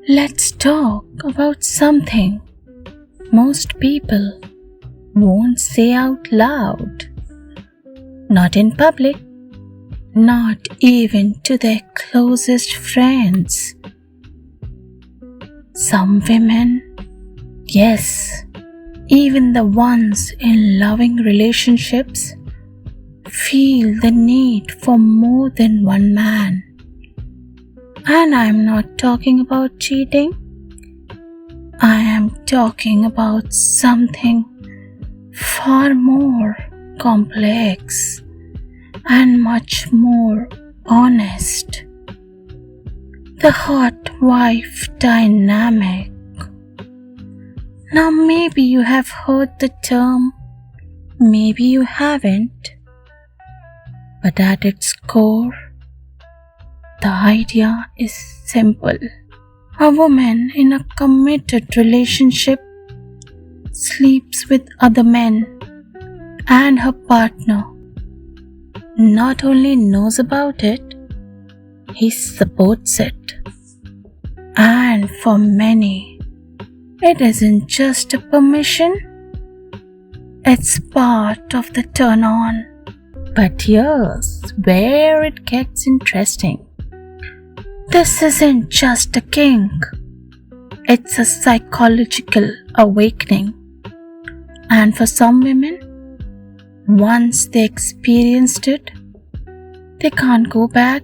Let's talk about something most people won't say out loud, not in public, not even to their closest friends. Some women, yes, even the ones in loving relationships, feel the need for more than one man. And I'm not talking about cheating. I am talking about something far more complex and much more honest. The hot-wife dynamic. Now maybe you have heard the term, maybe you haven't, but at its core, the idea is simple. A woman in a committed relationship sleeps with other men, and her partner not only knows about it, he supports it. And for many, it isn't just a permission, it's part of the turn on. But here's where it gets interesting. This isn't just a kink, it's a psychological awakening. And for some women, once they experienced it, they can't go back.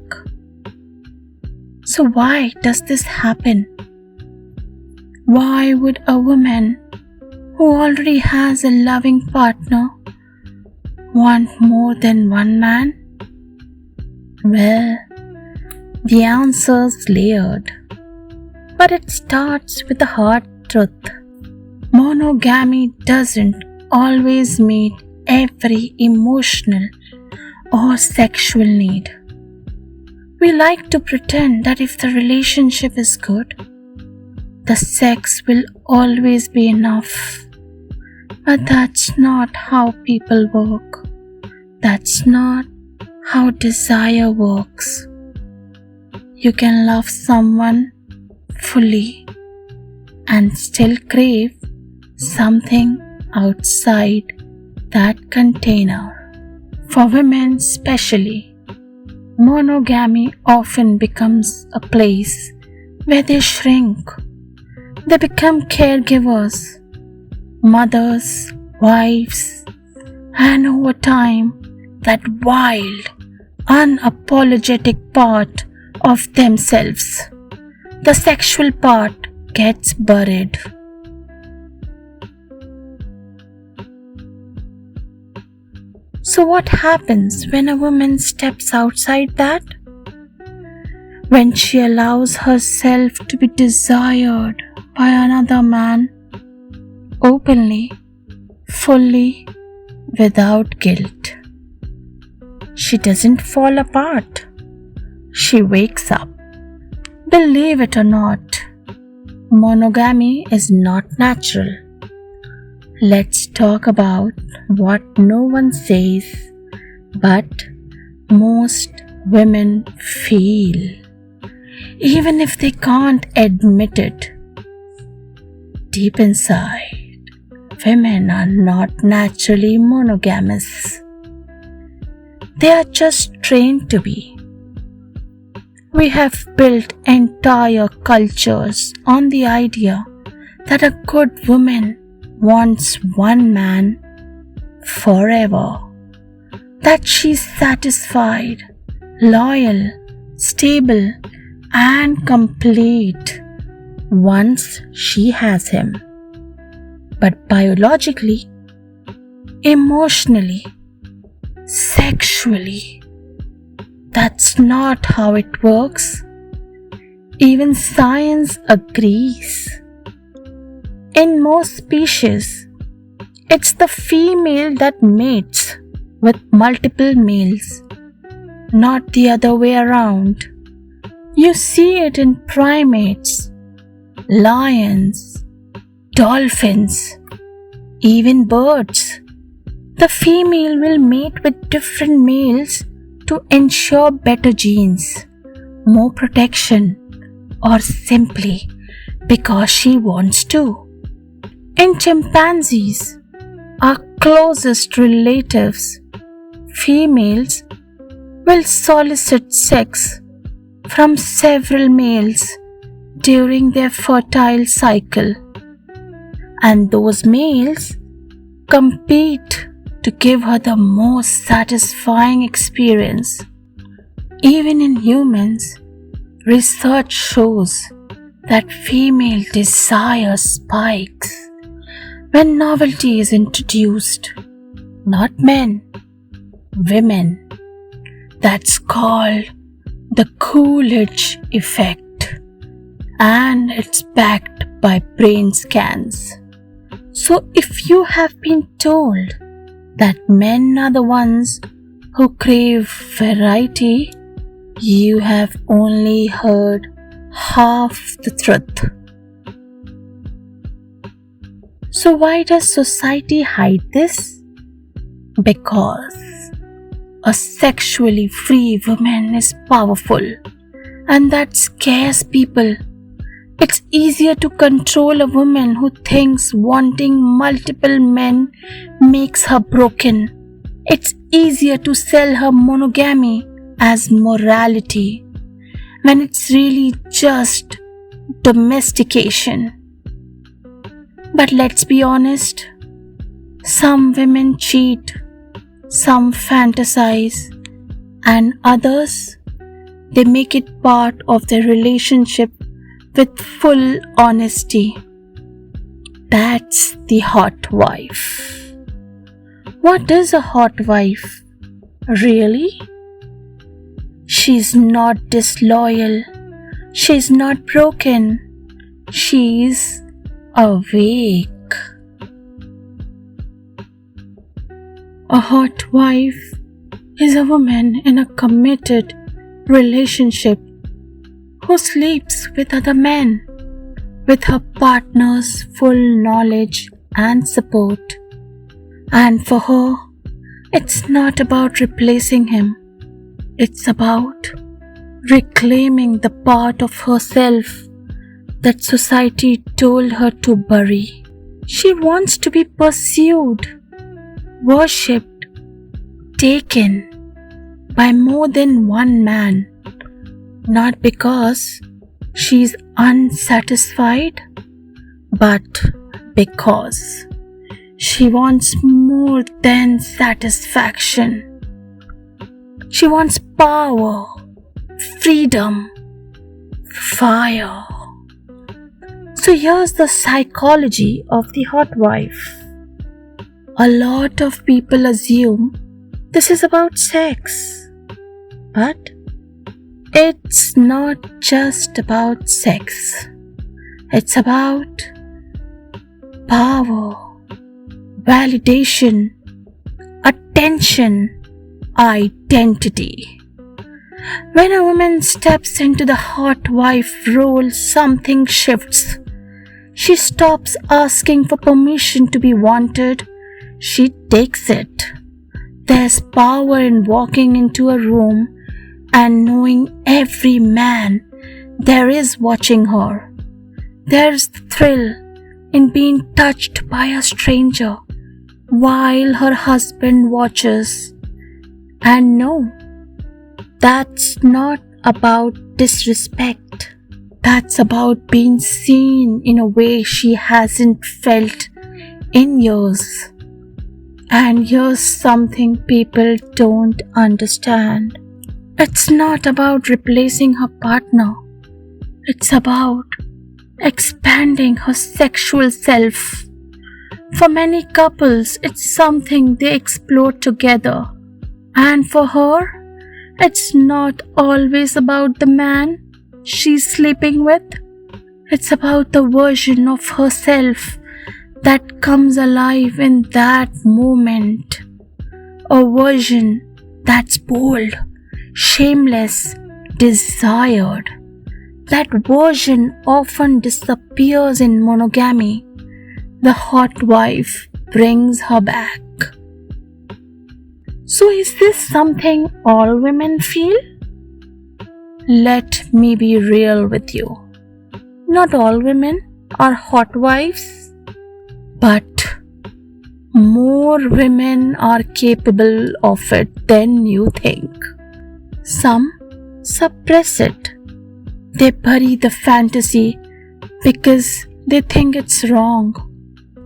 So why does this happen? Why would a woman who already has a loving partner want more than one man? Well, the answer's layered, but it starts with the hard truth. Monogamy doesn't always meet every emotional or sexual need. We like to pretend that if the relationship is good, the sex will always be enough. But that's not how people work. That's not how desire works. You can love someone fully and still crave something outside that container. For women especially, monogamy often becomes a place where they shrink. They become caregivers, mothers, wives, and over time, that wild, unapologetic part of themselves, the sexual part, gets buried. So what happens when a woman steps outside that? When she allows herself to be desired by another man, openly, fully, without guilt. She doesn't fall apart. She wakes up. Believe it or not, monogamy is not natural. Let's talk about what no one says, but most women feel, even if they can't admit it. Deep inside, women are not naturally monogamous. They are just trained to be. We have built entire cultures on the idea that a good woman wants one man forever, that she's satisfied, loyal, stable, and complete once she has him. But biologically, emotionally, sexually, that's not how it works. Even science agrees. In most species, it's the female that mates with multiple males, not the other way around. You see it in primates, lions, dolphins, even birds. The female will mate with different males to ensure better genes, more protection, or simply because she wants to. In chimpanzees, our closest relatives, females, will solicit sex from several males during their fertile cycle, and those males compete to give her the most satisfying experience. Even in humans, research shows that female desire spikes when novelty is introduced. Not men, women. That's called the Coolidge effect, and it's backed by brain scans. So if you have been told that men are the ones who crave variety, you have only heard half the truth. So why does society hide this? Because a sexually free woman is powerful, and that scares people. It's easier to control a woman who thinks wanting multiple men makes her broken. It's easier to sell her monogamy as morality when it's really just domestication. But let's be honest, some women cheat, some fantasize, and others, they make it part of their relationship with full honesty. That's the hot wife. What is a hot wife, really? She's not disloyal. She's not broken. She's awake. A hot wife is a woman in a committed relationship who sleeps with other men with her partner's full knowledge and support. And for her, it's not about replacing him. It's about reclaiming the part of herself that society told her to bury. She wants to be pursued, worshipped, taken by more than one man, not because she's unsatisfied, but because she wants more than satisfaction. She wants power, freedom, fire. So here's the psychology of the hot wife. A lot of people assume this is about sex, but it's not just about sex. It's about power, validation, attention, identity. When a woman steps into the hot wife role, something shifts. She stops asking for permission to be wanted. She takes it. There's power in walking into a room and knowing every man there is watching her. There's the thrill in being touched by a stranger while her husband watches. And no, that's not about disrespect. That's about being seen in a way she hasn't felt in years. And here's something people don't understand. It's not about replacing her partner. It's about expanding her sexual self. For many couples, it's something they explore together. And for her, it's not always about the man she's sleeping with. It's about the version of herself that comes alive in that moment. A version that's bold, shameless, desired. That version often disappears in monogamy. The hot wife brings her back. So is this something all women feel? Let me be real with you. Not all women are hot wives, but more women are capable of it than you think. Some suppress it. They bury the fantasy because they think it's wrong.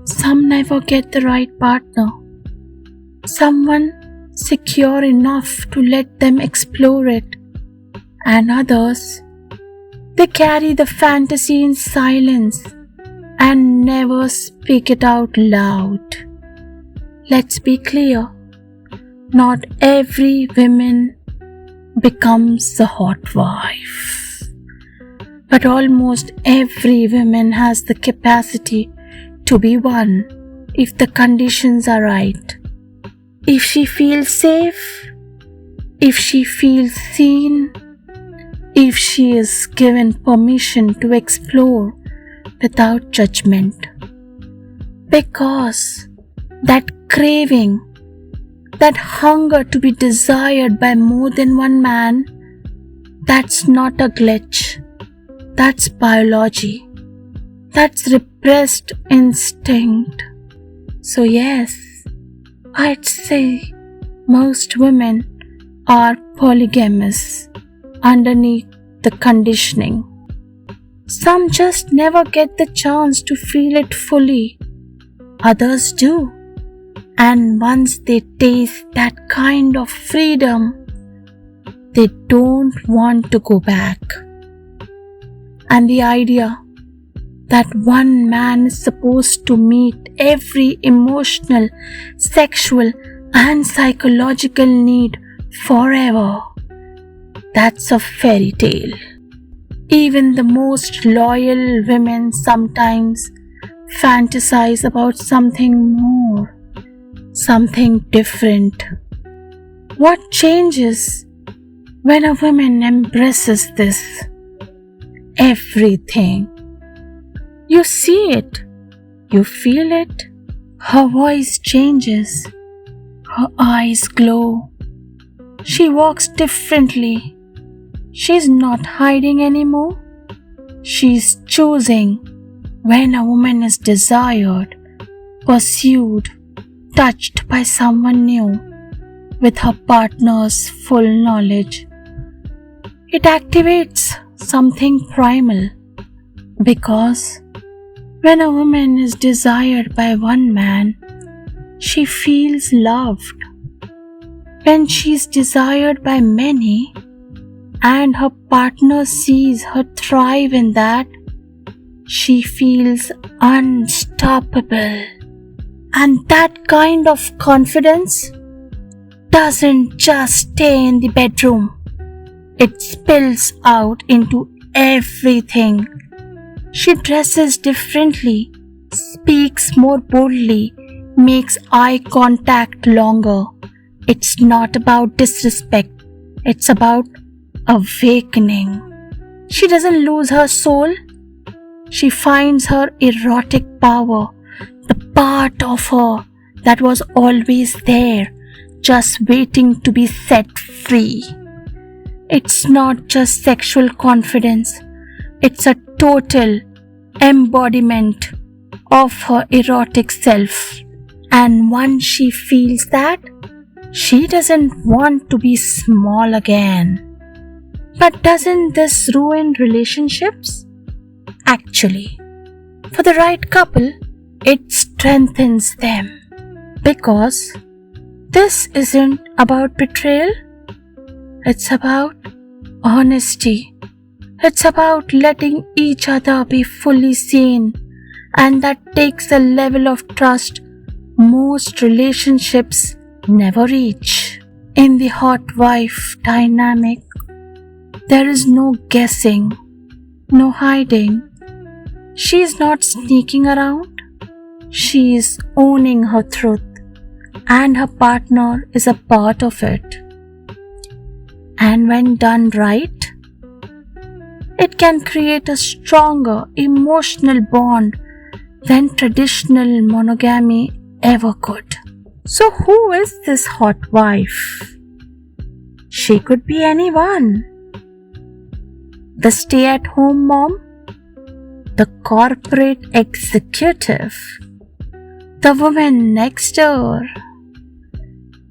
Some never get the right partner, someone secure enough to let them explore it, and others, they carry the fantasy in silence and never speak it out loud. Let's be clear, not every woman becomes the hot wife, but almost every woman has the capacity to be one if the conditions are right. If she feels safe, if she feels seen, if she is given permission to explore without judgment. Because that craving, that hunger to be desired by more than one man, that's not a glitch. That's biology. That's repressed instinct. So yes, I'd say most women are polygamous underneath the conditioning. Some just never get the chance to feel it fully. Others do. And once they taste that kind of freedom, they don't want to go back. And the idea that one man is supposed to meet every emotional, sexual, and psychological need forever, that's a fairy tale. Even the most loyal women sometimes fantasize about something more, something different. What changes when a woman embraces this? Everything. You see it, you feel it. Her voice changes, her eyes glow. She walks differently. She's not hiding anymore. She's choosing. When a woman is desired, pursued, touched by someone new, with her partner's full knowledge, it activates something primal. Because when a woman is desired by one man, she feels loved. When she's desired by many and her partner sees her thrive in that, she feels unstoppable. And that kind of confidence doesn't just stay in the bedroom. It spills out into everything. She dresses differently, speaks more boldly, makes eye contact longer. It's not about disrespect, it's about awakening. She doesn't lose her soul. She finds her erotic power, the part of her that was always there, just waiting to be set free. It's not just sexual confidence, it's a total embodiment of her erotic self. And once she feels that, she doesn't want to be small again. But doesn't this ruin relationships? Actually, for the right couple, it strengthens them. Because this isn't about betrayal, it's about honesty. It's about letting each other be fully seen, and that takes a level of trust most relationships never reach. In the hot wife dynamic, there is no guessing, no hiding. She is not sneaking around. She is owning her truth, and her partner is a part of it. And when done right, it can create a stronger emotional bond than traditional monogamy ever could. So who is this hot wife? She could be anyone. The stay-at-home mom, the corporate executive, the woman next door,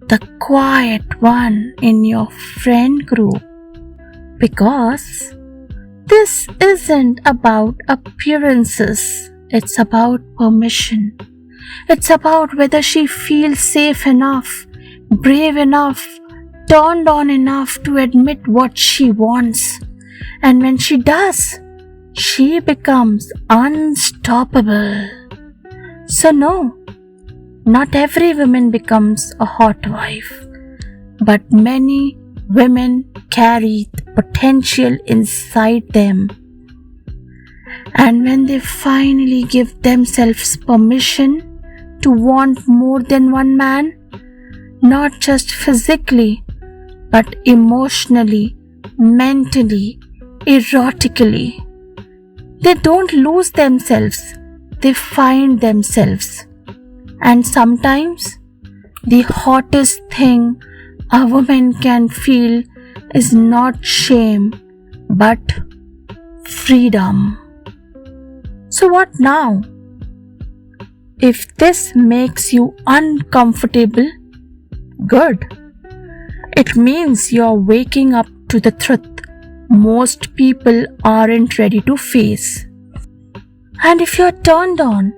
the quiet one in your friend group, because this isn't about appearances, it's about permission. It's about whether she feels safe enough, brave enough, turned on enough to admit what she wants. And when she does, she becomes unstoppable. So no, not every woman becomes a hot wife, but many women carry the potential inside them. And when they finally give themselves permission to want more than one man, not just physically, but emotionally, mentally, erotically, they don't lose themselves, they find themselves. And sometimes the hottest thing a woman can feel is not shame, but freedom. So what now? If this makes you uncomfortable, good. It means you're waking up to the truth most people aren't ready to face. And if you're turned on,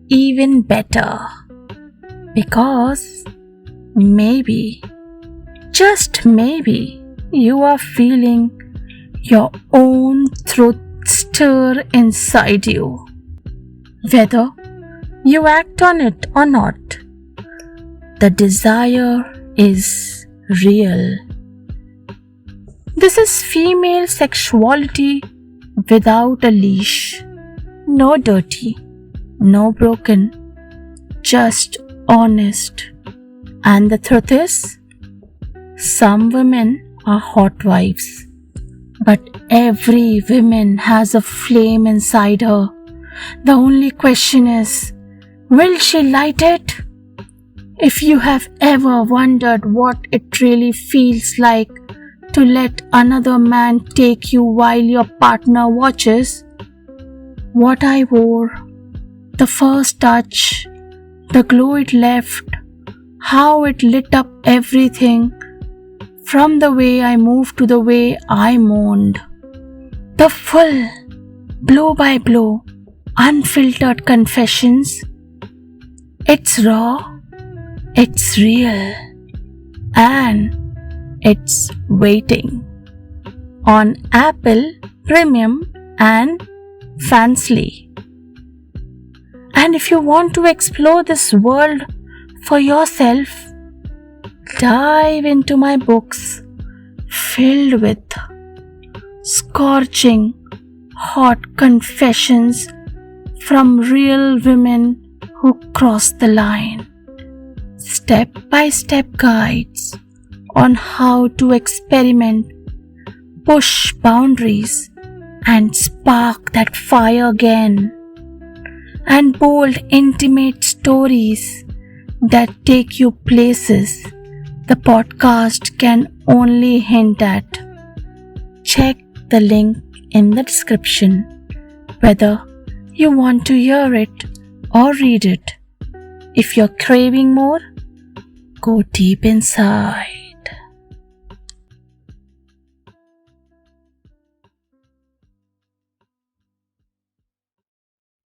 even better. Because maybe, just maybe, you are feeling your own truth stir inside you. Whether you act on it or not, the desire is real. This is female sexuality without a leash. No dirty, no broken, just honest. And the truth is, some women are hot wives, but every woman has a flame inside her. The only question is, will she light it? If you have ever wondered what it really feels like to let another man take you while your partner watches, what I wore, the first touch, the glow it left, how it lit up everything, from the way I moved to the way I moaned, the full, blow by blow, unfiltered confessions. It's raw, it's real, and it's waiting on Apple Premium and Fansly. And if you want to explore this world for yourself, dive into my books filled with scorching, hot confessions from real women who cross the line. Step-by-step guides on how to experiment, push boundaries, and spark that fire again. And bold, intimate stories that take you places the podcast can only hint at. Check the link in the description, whether you want to hear it or read it. If you're craving more, go deep inside.